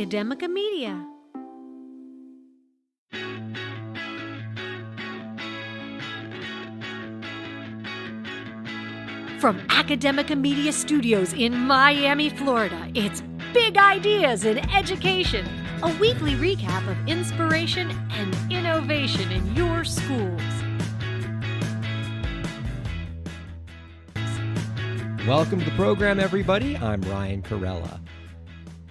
Academica Media. From Academica Media Studios in Miami, Florida, it's Big Ideas in Education, a weekly recap of inspiration and innovation in your schools. Welcome to the program, everybody. I'm Ryan Kairalla.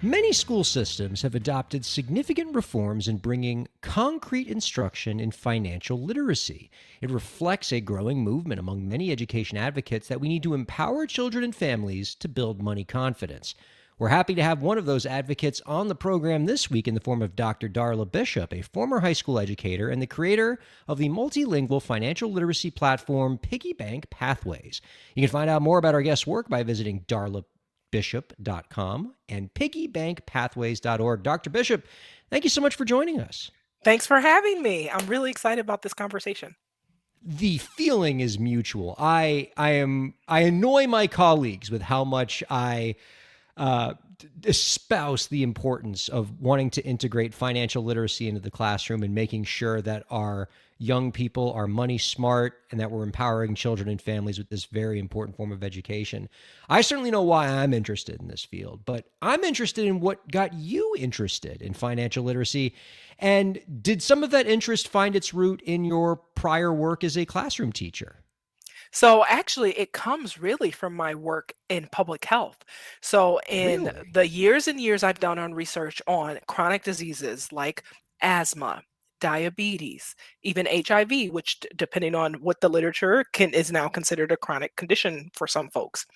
Many school systems have adopted significant reforms in bringing concrete instruction in financial literacy. It reflects a growing movement among many education advocates that we need to empower children and families to build money confidence. We're happy to have one of those advocates on the program this week in the form of Dr. Darla Bishop, a former high school educator and the creator of the multilingual financial literacy platform Piggy Bank Pathways. You can find out more about our guest's work by visiting darlabishop.com and piggybankpathways.org. Dr. Bishop, thank you so much for joining us. Thanks for having me. I'm really excited about this conversation. The feeling is mutual. I annoy my colleagues with how much I espouse the importance of wanting to integrate financial literacy into the classroom and making sure that our young people are money smart and that we're empowering children and families with this very important form of education. I certainly know why I'm interested in this field, but I'm interested in what got you interested in financial literacy. And did some of that interest find its root in your prior work as a classroom teacher? So actually, it comes really from my work in public health. So in Really? the years and years I've done on research on chronic diseases like asthma, diabetes, even HIV, which depending on what the literature is now considered a chronic condition for some folks,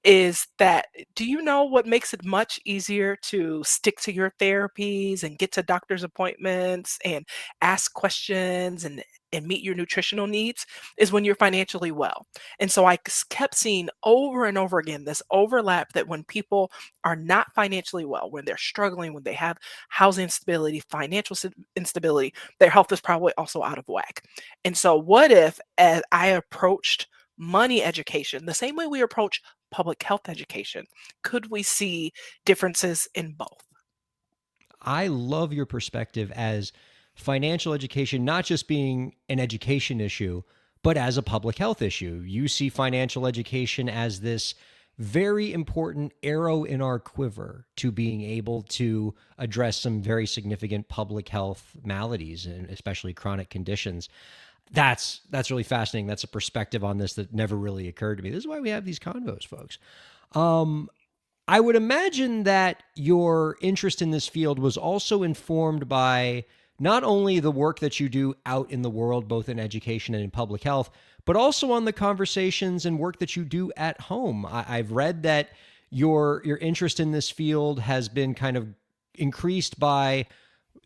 is that do you know what makes it much easier to stick to your therapies and get to doctor's appointments and ask questions and meet your nutritional needs is when you're financially well. And so kept seeing over and over again this overlap that when people are not financially well, when they're struggling, when they have housing instability, financial instability, their health is probably also out of whack. And so what if as I approached money education the same way we approach public health education, could we see differences in both? I love your perspective as financial education not just being an education issue, but as a public health issue. You see financial education as this very important arrow in our quiver to being able to address some very significant public health maladies and especially chronic conditions. That's really fascinating. That's a perspective on this that never really occurred to me. This is why we have these convos, folks. I would imagine that your interest in this field was also informed by not only the work that you do out in the world, both in education and in public health, but also on the conversations and work that you do at home. I've read that your interest in this field has been kind of increased by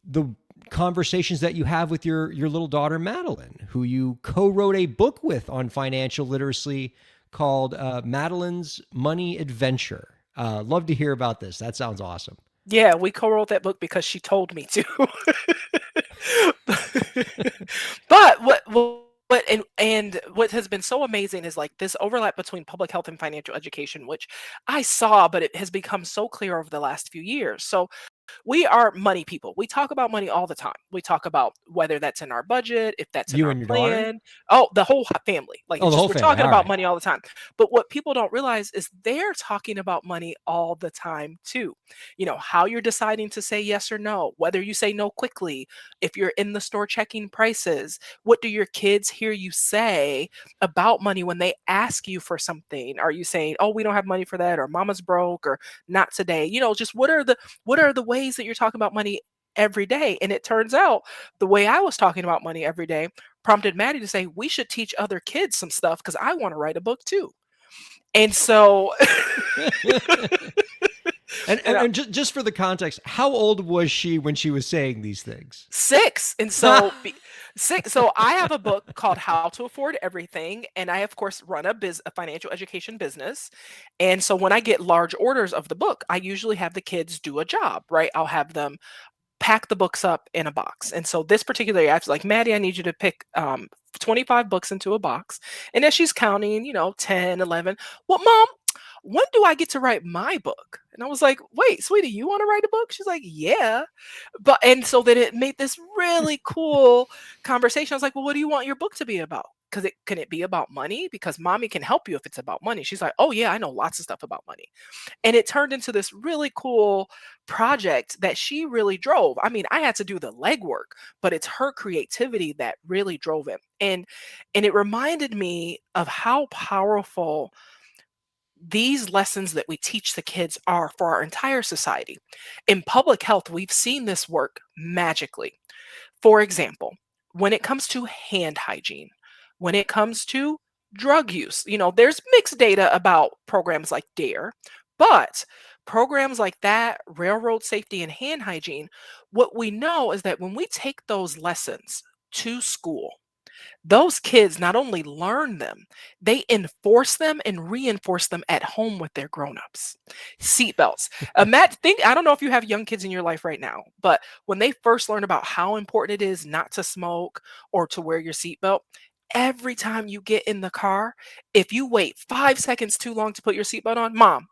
the conversations that you have with your little daughter, Madeline, who you co-wrote a book with on financial literacy called Madeline's Money Adventure. Love to hear about this. That sounds awesome. Yeah, we co-wrote that book because she told me to. But and what has been so amazing is like this overlap between public health and financial education, which I saw, but it has become so clear over the last few years. So we are money people. We talk about money all the time. We talk about whether that's in our budget, if that's in You our and your daughter? plan. Oh, the whole family. Like Oh, it's the just whole we're family. talking All about right. money all the time. But what people don't realize is they're talking about money all the time too. You know, how you're deciding to say yes or no, whether you say no quickly, if you're in the store checking prices, what do your kids hear you say about money when they ask you for something? Are you saying, "Oh, we don't have money for that," or "Mama's broke," or "Not today"? You know, just what are the ways that you're talking about money every day? And it turns out the way I was talking about money every day prompted Maddie to say, we should teach other kids some stuff because I want to write a book too. And so And just for the context, how old was she when she was saying these things? 6. And so 6. So I have a book called How to Afford Everything. And I, of course, run a financial education business. And so when I get large orders of the book, I usually have the kids do a job, right? I'll have them pack the books up in a box. And so this particular year, I was like, Maddie, I need you to pick 25 books into a box. And as she's counting, 10, 11, well, Mom, when do I get to write my book? And I was like, wait, sweetie, you want to write a book? She's like, yeah. And so then it made this really cool conversation. I was like, well, what do you want your book to be about? Because can it be about money? Because mommy can help you if it's about money. She's like, oh yeah, I know lots of stuff about money. And it turned into this really cool project that she really drove. I mean, I had to do the legwork, but it's her creativity that really drove it. And it reminded me of how powerful these lessons that we teach the kids are for our entire society. In public health, we've seen this work magically. For example, when it comes to hand hygiene, when it comes to drug use, there's mixed data about programs like DARE, but programs like that, railroad safety and hand hygiene, what we know is that when we take those lessons to school, those kids not only learn them, they enforce them and reinforce them at home with their grown-ups. Seatbelts. I don't know if you have young kids in your life right now, but when they first learn about how important it is not to smoke or to wear your seatbelt, every time you get in the car, if you wait 5 seconds too long to put your seatbelt on, mom,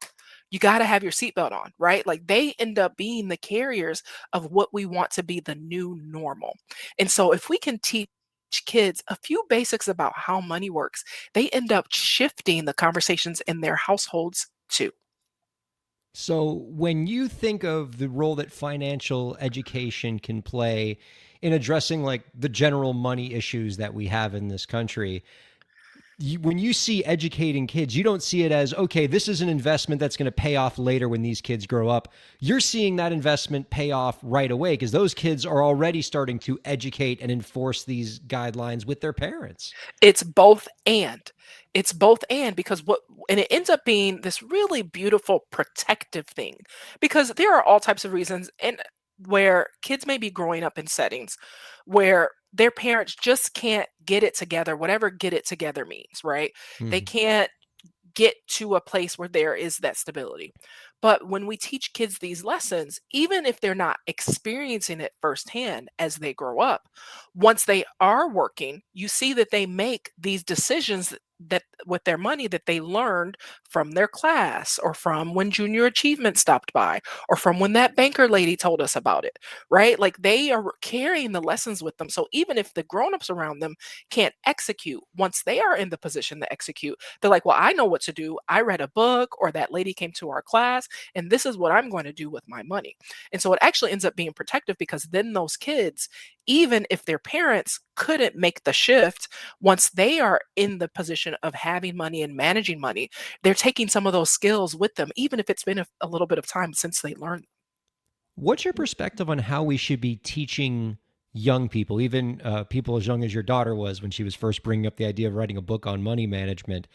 you got to have your seatbelt on, right? Like they end up being the carriers of what we want to be the new normal. And so if we can teach kids a few basics about how money works, they end up shifting the conversations in their households too. So, when you think of the role that financial education can play in addressing like the general money issues that we have in this country, when you see educating kids, you don't see it as, okay, this is an investment that's going to pay off later when these kids grow up. You're seeing that investment pay off right away because those kids are already starting to educate and enforce these guidelines with their parents. It's both and. It's both and because and it ends up being this really beautiful protective thing because there are all types of reasons and where kids may be growing up in settings where their parents just can't get it together, whatever get it together means, right? They Mhm. can't get to a place where there is that stability. But when we teach kids these lessons, even if they're not experiencing it firsthand as they grow up, once they are working, you see that they make these decisions that with their money that they learned from their class or from when junior achievement stopped by or from when that banker lady told us about it, right? Like they are carrying the lessons with them. So even if the grown-ups around them can't execute, once they are in the position to execute, they're like, well, I know what to do. I read a book or that lady came to our class and this is what I'm going to do with my money. And so it actually ends up being protective because then those kids, even if their parents couldn't make the shift, once they are in the position of having money and managing money, they're taking some of those skills with them, even if it's been a little bit of time since they learned. What's your perspective on how we should be teaching young people, even people as young as your daughter was when she was first bringing up the idea of writing a book on money management?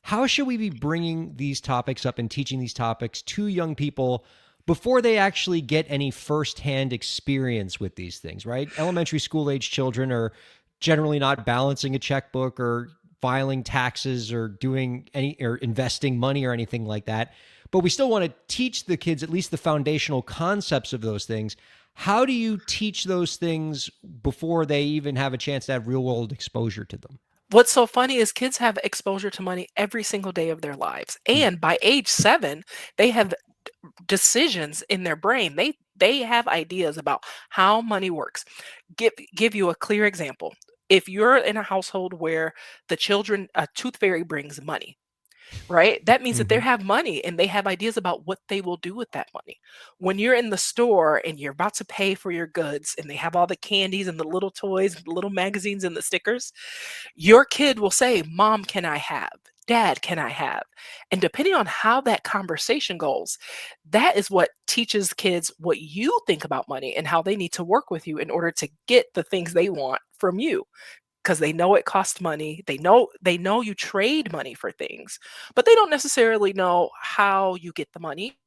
How should we be bringing these topics up and teaching these topics to young people before they actually get any firsthand experience with these things, right? Elementary school age children are generally not balancing a checkbook or filing taxes or doing any or investing money or anything like that. But we still want to teach the kids at least the foundational concepts of those things. How do you teach those things before they even have a chance to have real world exposure to them? What's so funny is kids have exposure to money every single day of their lives. And by age 7, they have decisions in their brain. They have ideas about how money works. Give you a clear example. If you're in a household where the children a tooth fairy brings money, right? That means that they Mm-hmm. have money and they have ideas about what they will do with that money. When you're in the store and you're about to pay for your goods and they have all the candies and the little toys, the little magazines and the stickers, your kid will say, "Mom, can I have? Dad, can I have?" And depending on how that conversation goes, that is what teaches kids what you think about money and how they need to work with you in order to get the things they want from you because they know it costs money. They know you trade money for things, but they don't necessarily know how you get the money.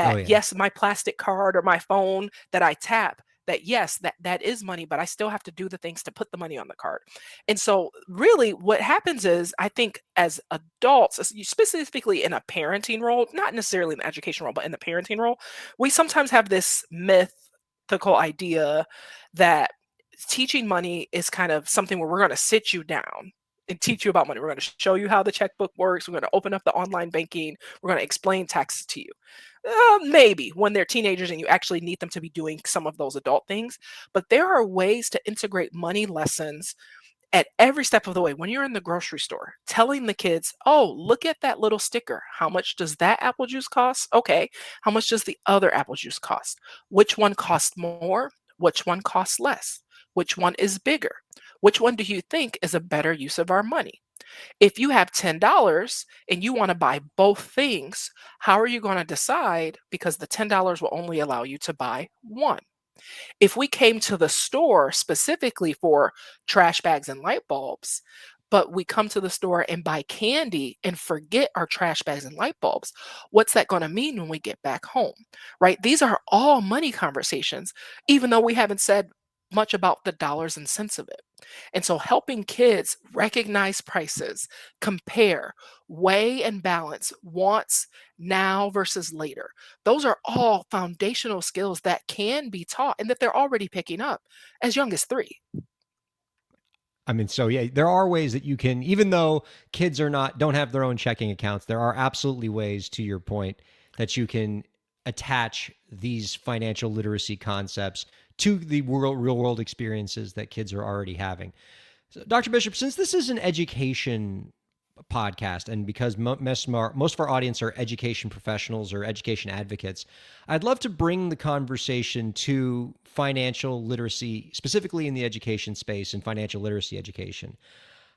Oh That yeah. yes, my plastic card or my phone that I tap, that yes, that is money, but I still have to do the things to put the money on the card. And so really what happens is I think as adults, specifically in a parenting role, not necessarily in the education role, but in the parenting role, we sometimes have this mythical idea that teaching money is kind of something where we're going to sit you down and teach you about money. We're going to show you how the checkbook works. We're going to open up the online banking. We're going to explain taxes to you. Maybe when they're teenagers and you actually need them to be doing some of those adult things. But there are ways to integrate money lessons at every step of the way. When you're in the grocery store, telling the kids, oh, look at that little sticker. How much does that apple juice cost? Okay. How much does the other apple juice cost? Which one costs more? Which one costs less? Which one is bigger? Which one do you think is a better use of our money? If you have $10 and you want to buy both things, how are you going to decide? Because the $10 will only allow you to buy one. If we came to the store specifically for trash bags and light bulbs, but we come to the store and buy candy and forget our trash bags and light bulbs, what's that going to mean when we get back home? Right? These are all money conversations, even though we haven't said much about the dollars and cents of it. And so helping kids recognize prices, compare, weigh and balance wants now versus later. Those are all foundational skills that can be taught and that they're already picking up as young as 3. I mean, so yeah, there are ways that you can, even though kids don't have their own checking accounts, there are absolutely ways, to your point, that you can attach these financial literacy concepts to the real world experiences that kids are already having. So, Dr. Bishop, since this is an education podcast, and because most of our audience are education professionals or education advocates, I'd love to bring the conversation to financial literacy, specifically in the education space and financial literacy education.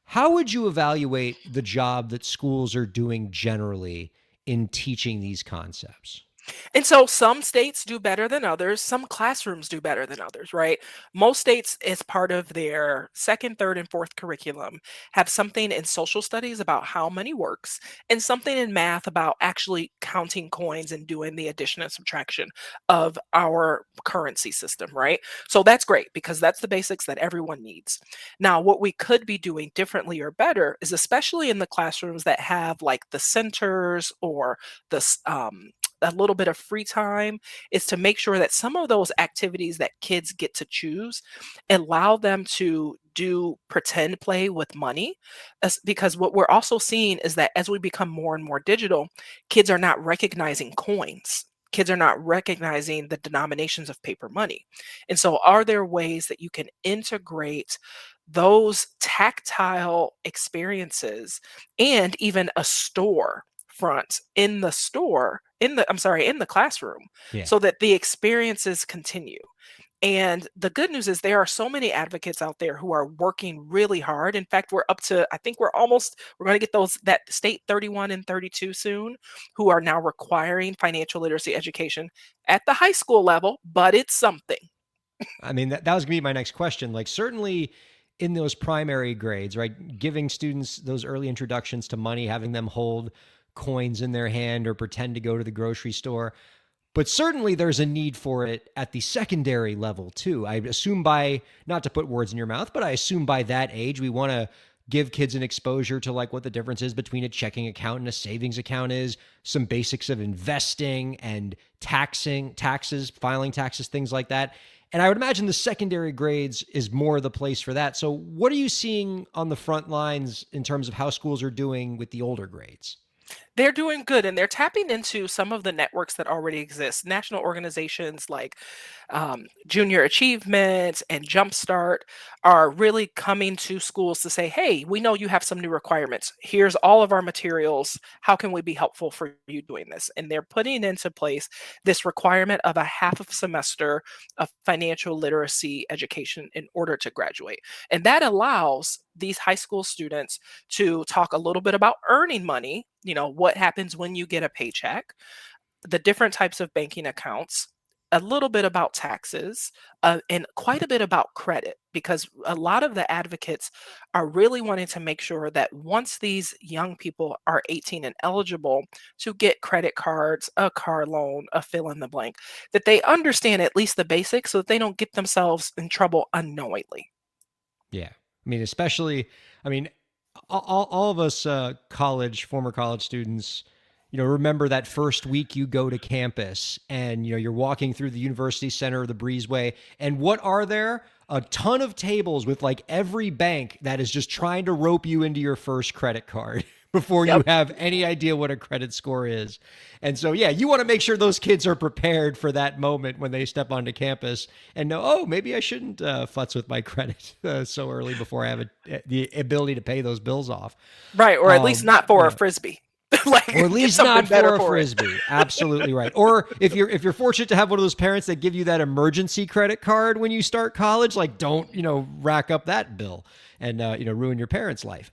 How would you evaluate the job that schools are doing generally in teaching these concepts? And so some states do better than others. Some classrooms do better than others, right? Most states, as part of their second, third, and fourth curriculum, have something in social studies about how money works and something in math about actually counting coins and doing the addition and subtraction of our currency system, right? So that's great because that's the basics that everyone needs. Now, what we could be doing differently or better is especially in the classrooms that have like the centers or the a little bit of free time is to make sure that some of those activities that kids get to choose allow them to do pretend play with money. Because what we're also seeing is that as we become more and more digital, kids are not recognizing coins. Kids are not recognizing the denominations of paper money. And so are there ways that you can integrate those tactile experiences and even a store front in the store in the classroom Yeah. so that the experiences continue. And the good news is there are so many advocates out there who are working really hard. In fact, we're up to, I think we're going to get those, that state 31 and 32 soon, who are now requiring financial literacy education at the high school level, but it's something. I mean, that was going to be my next question. Like, certainly in those primary grades, right? Giving students those early introductions to money, having them hold coins in their hand or pretend to go to the grocery store. But certainly there's a need for it at the secondary level too. I assume not to put words in your mouth, but I assume by that age, we want to give kids an exposure to like what the difference is between a checking account and a savings account is, some basics of investing and taxes, filing taxes, things like that. And I would imagine the secondary grades is more the place for that. So what are you seeing on the front lines in terms of how schools are doing with the older grades? They're doing good and they're tapping into some of the networks that already exist. National organizations like Junior Achievement and Jumpstart are really coming to schools to say, hey, we know you have some new requirements. Here's all of our materials. How can we be helpful for you doing this? And they're putting into place this requirement of a half of semester of financial literacy education in order to graduate. And that allows these high school students to talk a little bit about earning money, what happens when you get a paycheck, the different types of banking accounts, a little bit about taxes, and quite a bit about credit, because a lot of the advocates are really wanting to make sure that once these young people are 18 and eligible to get credit cards, a car loan, a fill in the blank, that they understand at least the basics so that they don't get themselves in trouble unknowingly. Yeah. I mean, especially, I mean, all of us former college students, remember that first week you go to campus and, you're walking through the university center or the breezeway. And what are there? a ton of tables with like every bank that is just trying to rope you into your first credit card before you Yep. have any idea what a credit score is. And so, yeah, you want to make sure those kids are prepared for that moment when they step onto campus and know, oh, maybe I shouldn't futz with my credit so early before I have the ability to pay those bills off. Right, or at least not for a Yeah. frisbee. Or at Like, get least something not better for a for it. frisbee. Absolutely right. Or if you're fortunate to have one of those parents that give you that emergency credit card when you start college, like don't rack up that bill and ruin your parents' life.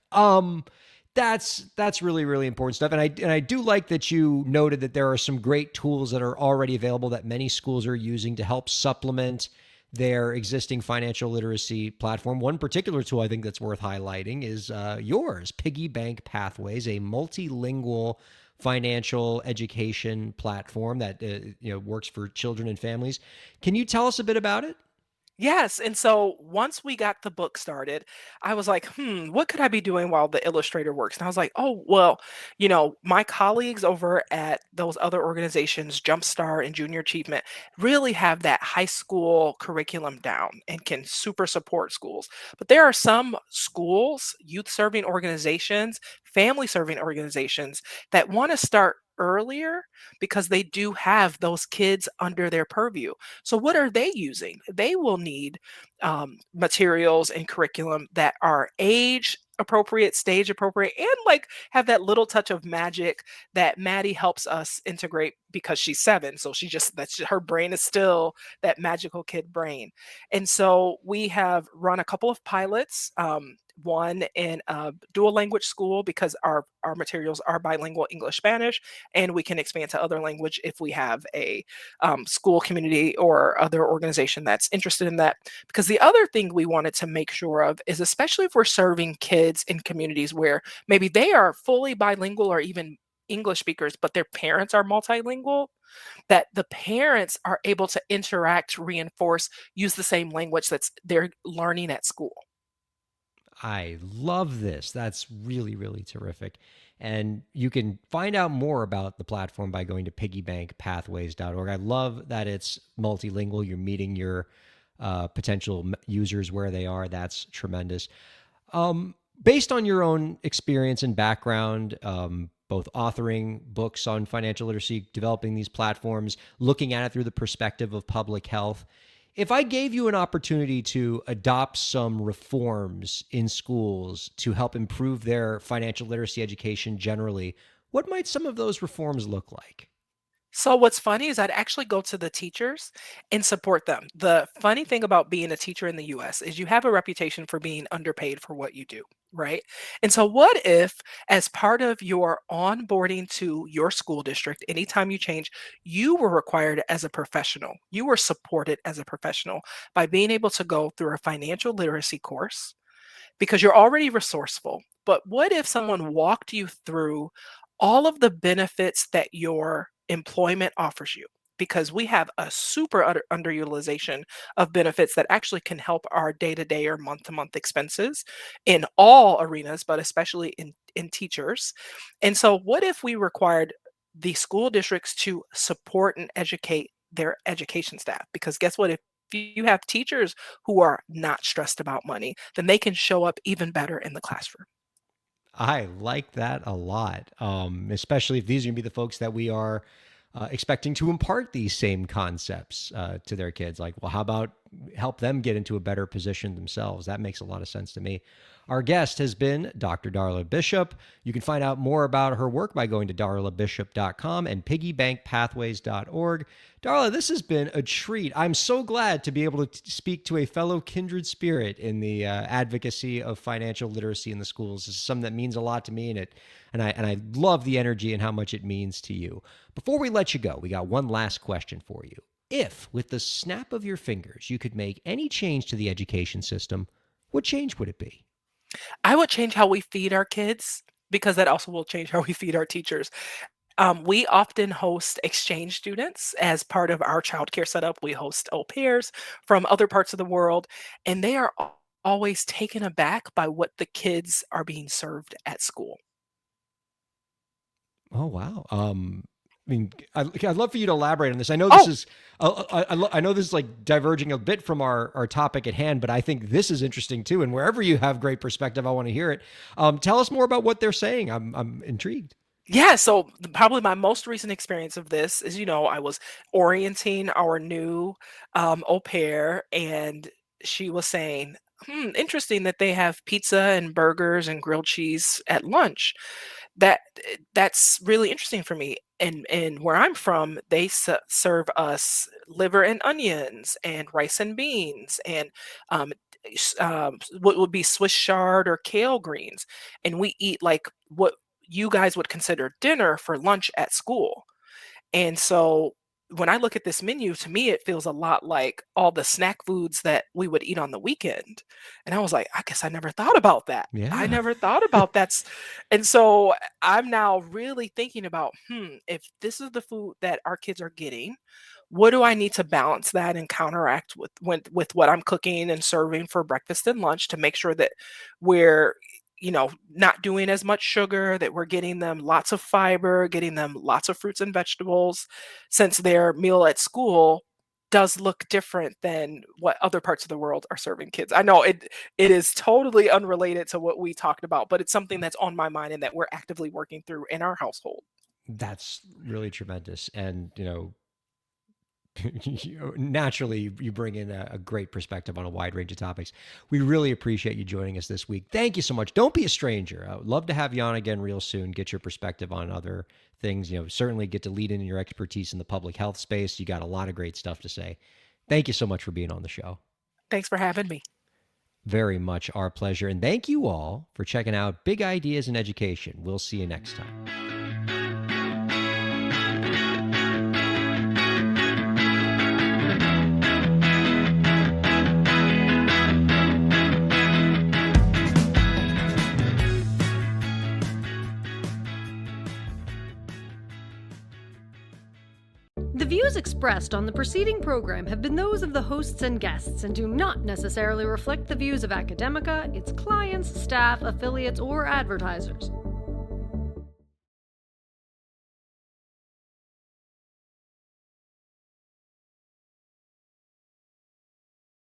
That's really really important stuff. And I do like that you noted that there are some great tools that are already available that many schools are using to help supplement their existing financial literacy platform. One particular tool I think that's worth highlighting is yours, Piggy Bank Pathways, a multilingual financial education platform that works for children and families. Can you tell us a bit about it? Yes, and so once we got the book started, I was like, what could I be doing while the illustrator works?" And I was like, "Oh, well, my colleagues over at those other organizations, Jumpstart and Junior Achievement, really have that high school curriculum down and can super support schools. But there are some schools, youth serving organizations, family serving organizations that want to start earlier because they do have those kids under their purview. So what are they using? They will need materials and curriculum that are age appropriate, stage appropriate, and like have that little touch of magic that Maddie helps us integrate because she's 7. So her brain is still that magical kid brain. And so we have run a couple of pilots. One in a dual language school because our materials are bilingual English Spanish, and we can expand to other language if we have a school community or other organization that's interested in that. Because the other thing we wanted to make sure of is, especially if we're serving kids in communities where maybe they are fully bilingual or even English speakers, but their parents are multilingual, that the parents are able to interact, reinforce, use the same language that's they're learning at school. I love this. That's really, really terrific. And you can find out more about the platform by going to piggybankpathways.org. I love that it's multilingual. You're meeting your potential users where they are. That's tremendous. Based on your own experience and background, both authoring books on financial literacy, developing these platforms, looking at it through the perspective of public health, if I gave you an opportunity to adopt some reforms in schools to help improve their financial literacy education generally, what might some of those reforms look like? So what's funny is I'd actually go to the teachers and support them. The funny thing about being a teacher in the US is you have a reputation for being underpaid for what you do, right? And so what if, as part of your onboarding to your school district, anytime you change, you were required as a professional, you were supported as a professional by being able to go through a financial literacy course because you're already resourceful. But what if someone walked you through all of the benefits that your employment offers you? Because we have a super underutilization of benefits that actually can help our day to day or month to month expenses in all arenas, but especially in teachers. And so, what if we required the school districts to support and educate their education staff? Because guess what? If you have teachers who are not stressed about money, then they can show up even better in the classroom. I like that a lot, especially if these are going to be the folks that we are expecting to impart these same concepts to their kids. Like, well, how about help them get into a better position themselves? That makes a lot of sense to me. Our guest has been Dr. Darla Bishop. You can find out more about her work by going to darlabishop.com and piggybankpathways.org. Darla, this has been a treat. I'm so glad to be able to speak to a fellow kindred spirit in the advocacy of financial literacy in the schools. This is something that means a lot to me, and I love the energy and how much it means to you. Before we let you go, we got one last question for you. If, with the snap of your fingers, you could make any change to the education system, what change would it be? I would change how we feed our kids because that also will change how we feed our teachers. We often host exchange students as part of our childcare setup. We host au pairs from other parts of the world, and they are always taken aback by what the kids are being served at school. Oh, wow. mean, I'd love for you to elaborate on this. I know Oh, this is, I know this is like diverging a bit from our topic at hand, but I think this is interesting too. And wherever you have great perspective, I want to hear it. Tell us more about what they're saying. I'm intrigued. yeah. So probably my most recent experience of this is, I was orienting our new au pair, and she was saying, interesting that they have pizza and burgers and grilled cheese at lunch. That's really interesting for me. And where I'm from, they serve us liver and onions and rice and beans and what would be Swiss chard or kale greens, and we eat like what you guys would consider dinner for lunch at school. And so when I look at this menu, to me, it feels a lot like all the snack foods that we would eat on the weekend. And I was like, I guess I never thought about that. I Yeah. never thought about that's. And so I'm now really thinking about, if this is the food that our kids are getting, what do I need to balance that and counteract with what I'm cooking and serving for breakfast and lunch to make sure that we're not doing as much sugar, that we're getting them lots of fiber, getting them lots of fruits and vegetables, since their meal at school does look different than what other parts of the world are serving kids. I know it is totally unrelated to what we talked about, but it's something that's on my mind and that we're actively working through in our household. That's really tremendous. And, naturally, you bring in a great perspective on a wide range of topics. We really appreciate you joining us this week. Thank you so much. Don't be a stranger. I would love to have you on again real soon, get your perspective on other things. Certainly get to lead in your expertise in the public health space. You got a lot of great stuff to say. Thank you so much for being on the show. Thanks for having me. Very much our pleasure. And thank you all for checking out Big Ideas in Education. We'll see you next time. The views expressed on the preceding program have been those of the hosts and guests and do not necessarily reflect the views of Academica, its clients, staff, affiliates, or advertisers.